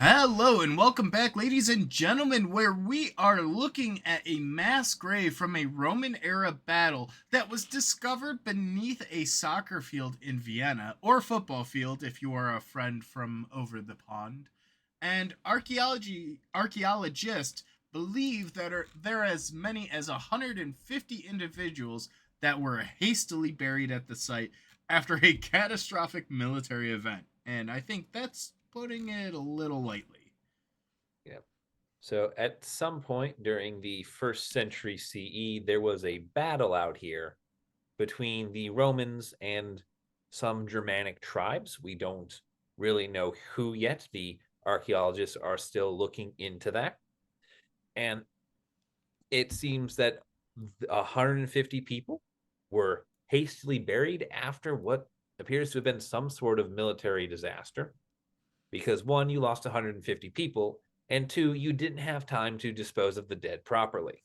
Hello and welcome back, ladies and gentlemen, where we are looking at a mass grave from a Roman era battle that was discovered beneath a soccer field in Vienna, or football field if you are a friend from over the pond. And archaeologists believe that there are as many as 150 individuals that were hastily buried at the site after a catastrophic military event. And I think that's putting it a little lightly. Yeah. So at some point during the first century CE, there was a battle out here between the Romans and some Germanic tribes. We don't really know who yet. The archaeologists are still looking into that. And it seems that 150 people were hastily buried after what appears to have been some sort of military disaster. Because one, you lost 150 people, and two, you didn't have time to dispose of the dead properly.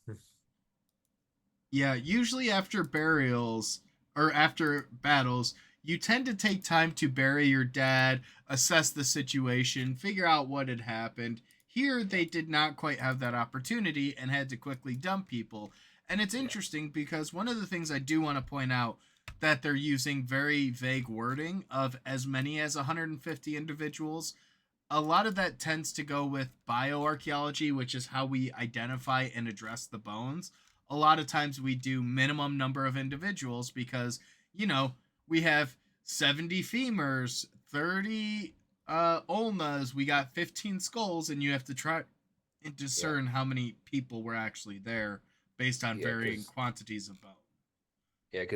Yeah, usually after burials or after battles, you tend to take time to bury your dad, assess the situation, figure out what had happened. Here, Yeah, they did not quite have that opportunity and had to quickly dump people. And it's yeah, interesting because one of the things I do want to point out that they're using very vague wording of as many as 150 individuals. A lot of that tends to go with bioarchaeology, which is how we identify and address the bones. A lot of times we do minimum number of individuals because, you know, we have 70 femurs, 30 ulnas, we got 15 skulls, and you have to try and yeah, discern how many people were actually there based on yeah. varying Because quantities of bone.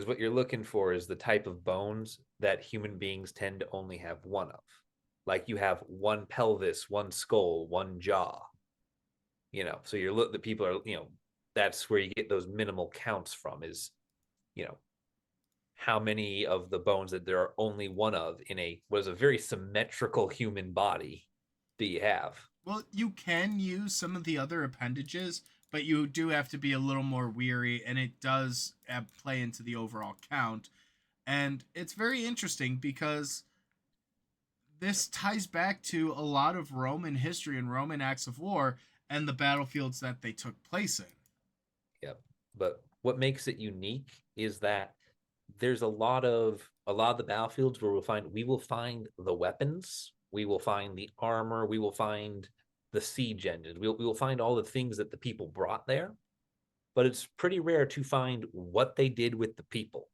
what you're looking for is the type of bones that human beings tend to only have one of. Like you have one pelvis, one skull, one jaw. So you're look the people are that's where you get those minimal counts from. Is you know how many of the bones that there are only one of in a was a very symmetrical human body do you have? Well, you can use some of the other appendages, but you do have to be a little more weary, and it does play into the overall count. And it's very interesting because this ties back to a lot of Roman history and Roman acts of war and the battlefields that they took place in. Yep. But what makes it unique is that there's a lot of the battlefields where we will find the weapons, we will find the armor, we will find the siege engines, we will find all the things that the people brought there. But it's pretty rare to find what they did with the people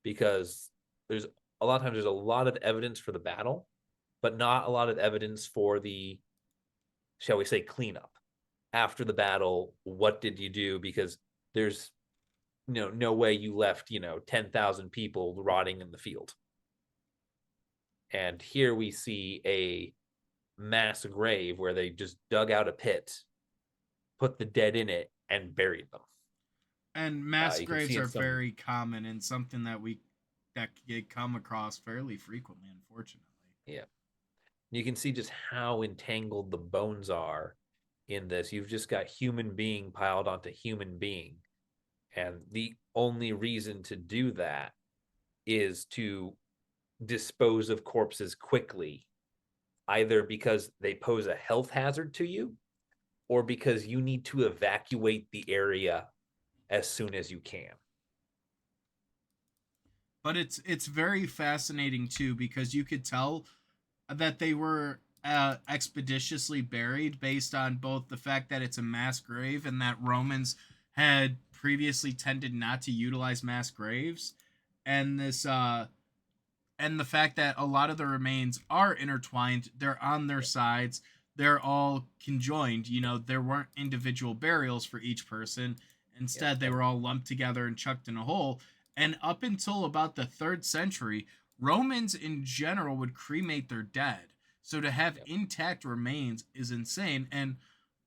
because there's a lot of times there's a lot of evidence for the battle, but not a lot of evidence for the, shall we say, cleanup after the battle. What did you do? Because there's no way you left 10,000 people rotting in the field. And here we see a mass grave where they just dug out a pit, put the dead in it, and buried them. And mass You can see graves in are some, very common and something that get come across fairly frequently, unfortunately. yeah, you can see just how entangled the bones are in this. You've just got human being piled onto human being. And the only reason to do that is to dispose of corpses quickly, either because they pose a health hazard to you or because you need to evacuate the area as soon as you can. But it's very fascinating too because you could tell that they were expeditiously buried based on both the fact that it's a mass grave and that Romans had previously tended not to utilize mass graves, and this and the fact that a lot of the remains are intertwined, they're on their sides, they're all conjoined. You know, there weren't individual burials for each person. Yeah, Instead, they and were all lumped together and chucked in a hole. And up until about the third century, Romans in general would cremate their dead. So to have yeah, intact remains is insane. And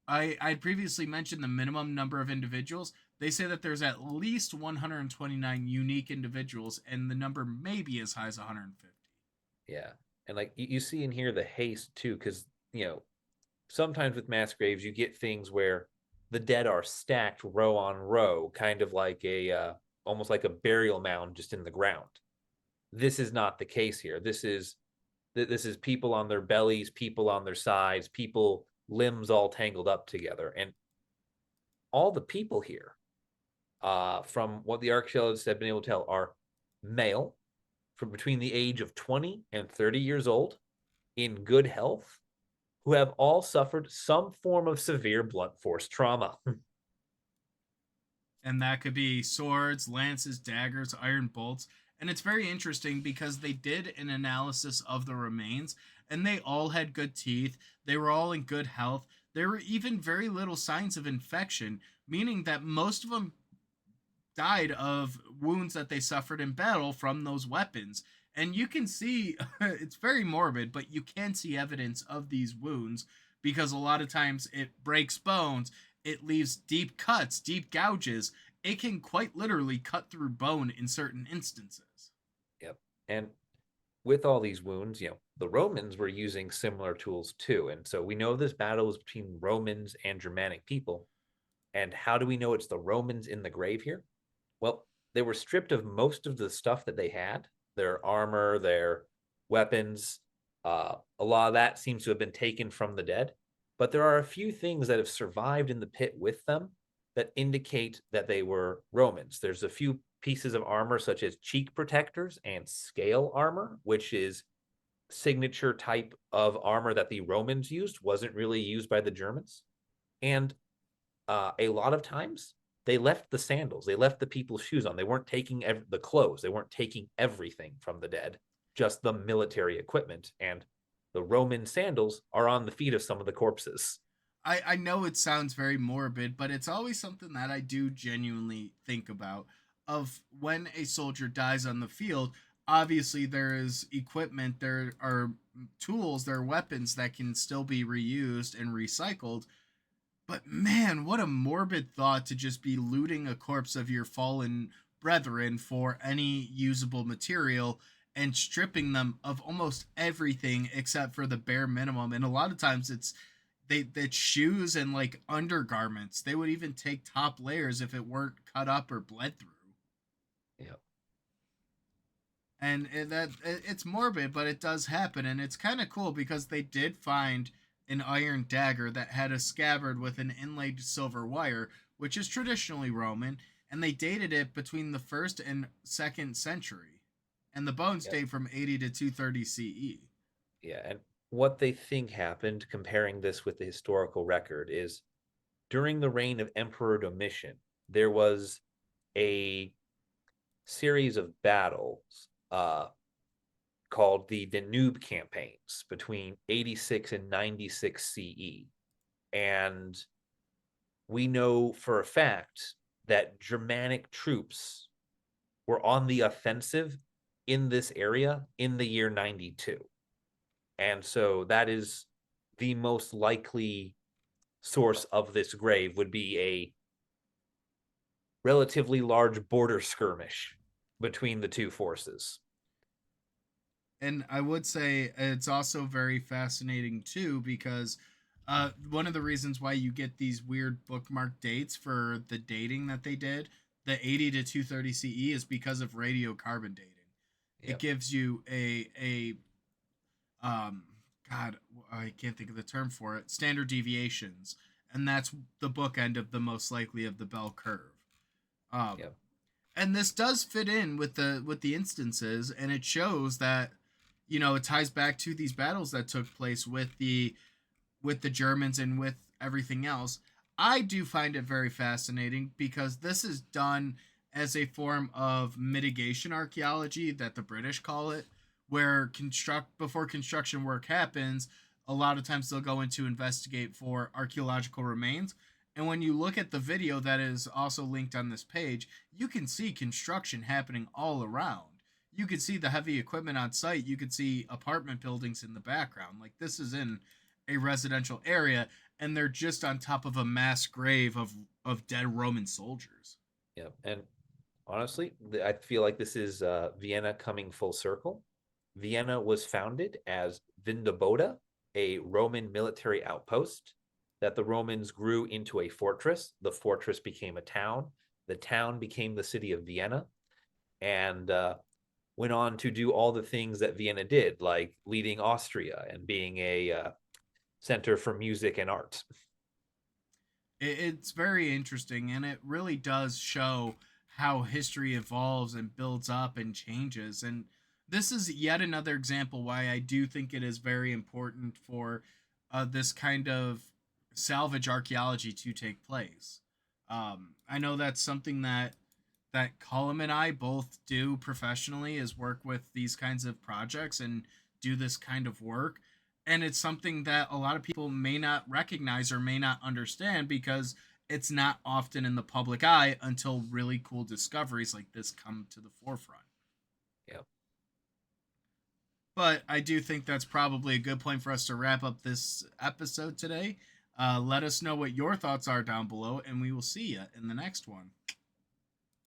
I previously mentioned the minimum number of individuals. They say that there's at least 129 unique individuals, and the number may be as high as 150. yeah. And like you see in here the haste too, because sometimes with mass graves you get things where the dead are stacked row on row, kind of like a almost like a burial mound just in the ground. This is not the case here. This is This is people on their bellies, people on their sides, people limbs all tangled up together, and all the people here, from what the archaeologists have been able to tell, are male, from between the age of 20 and 30 years old, in good health, who have all suffered some form of severe blunt force trauma. And that could be swords, lances, daggers, iron bolts. And it's very interesting because they did an analysis of the remains and they all had good teeth. They were all in good health. There were even very little signs of infection, meaning that most of them died of wounds that they suffered in battle from those weapons. And you can see it's very morbid, but you can see evidence of these wounds because a lot of times it breaks bones, it leaves deep cuts, deep gouges. It can quite literally cut through bone in certain instances. Yep. And with all these wounds, the Romans were using similar tools too. And so we know this battle was between Romans and Germanic people. And how do we know it's the Romans in the grave here? Well, they were stripped of most of the stuff that they had, their armor, their weapons. A lot of that seems to have been taken from the dead. But there are a few things that have survived in the pit with them that indicate that they were Romans. There's a few pieces of armor, such as cheek protectors and scale armor, which is signature type of armor that the Romans used, wasn't really used by the Germans. And a lot of times they left the sandals, they left the people's shoes on. They weren't taking the clothes, they weren't taking everything from the dead, just the military equipment. And the Roman sandals are on the feet of some of the corpses. I know it sounds very morbid, but it's always something that I do genuinely think about. Of when a soldier dies on the field, obviously there is equipment, there are tools, there are weapons that can still be reused and recycled. But man, what a morbid thought to just be looting a corpse of your fallen brethren for any usable material and stripping them of almost everything except for the bare minimum. And a lot of times it's shoes and like undergarments. They would even take top layers if it weren't cut up or bled through. Yeah. And it's morbid, but it does happen, and it's kind of cool because they did find an iron dagger that had a scabbard with an inlaid silver wire, which is traditionally Roman, and they dated it between the first and second century, and the bones Yep. date from 80 to 230 CE. Yeah. And what they think happened, comparing this with the historical record, is during the reign of Emperor Domitian, there was a series of battles called the Danube campaigns between 86 and 96 CE. And we know for a fact that Germanic troops were on the offensive in this area in the year 92. And so that is the most likely source of this grave, would be a relatively large border skirmish between the two forces. And I would say it's also very fascinating too because one of the reasons why you get these weird bookmark dates for the dating that they did, the 80 to 230 CE, is because of radiocarbon dating. It Yep. gives you a um God, I can't think of the term for it, standard deviations, and that's the bookend of the most likely of the bell curve. Um, Yep. and this does fit in with the instances, and it shows that it ties back to these battles that took place with the Germans and with everything else. I do find it very fascinating because this is done as a form of mitigation archaeology that the British call it, where construct before construction work happens, a lot of times they'll go in to investigate for archaeological remains. And when you look at the video that is also linked on this page, you can see construction happening all around. You can see the heavy equipment on site. You can see apartment buildings in the background. Like this is in a residential area, and they're just on top of a mass grave of dead Roman soldiers. Yep. And honestly, I feel like this is Vienna coming full circle. Vienna was founded as Vindobota, a Roman military outpost that the Romans grew into a fortress. The fortress became a town. The town became the city of Vienna. And went on to do all the things that Vienna did, like leading Austria and being a center for music and art. It's very interesting, and it really does show how history evolves and builds up and changes. And this is yet another example why I do think it is very important for this kind of salvage archaeology to take place. I know that's something that Cullum and I both do professionally, is work with these kinds of projects and do this kind of work. And it's something that a lot of people may not recognize or may not understand because it's not often in the public eye until really cool discoveries like this come to the forefront. Yeah. But I do think that's probably a good point for us to wrap up this episode today. Let us know what your thoughts are down below, and we will see you in the next one.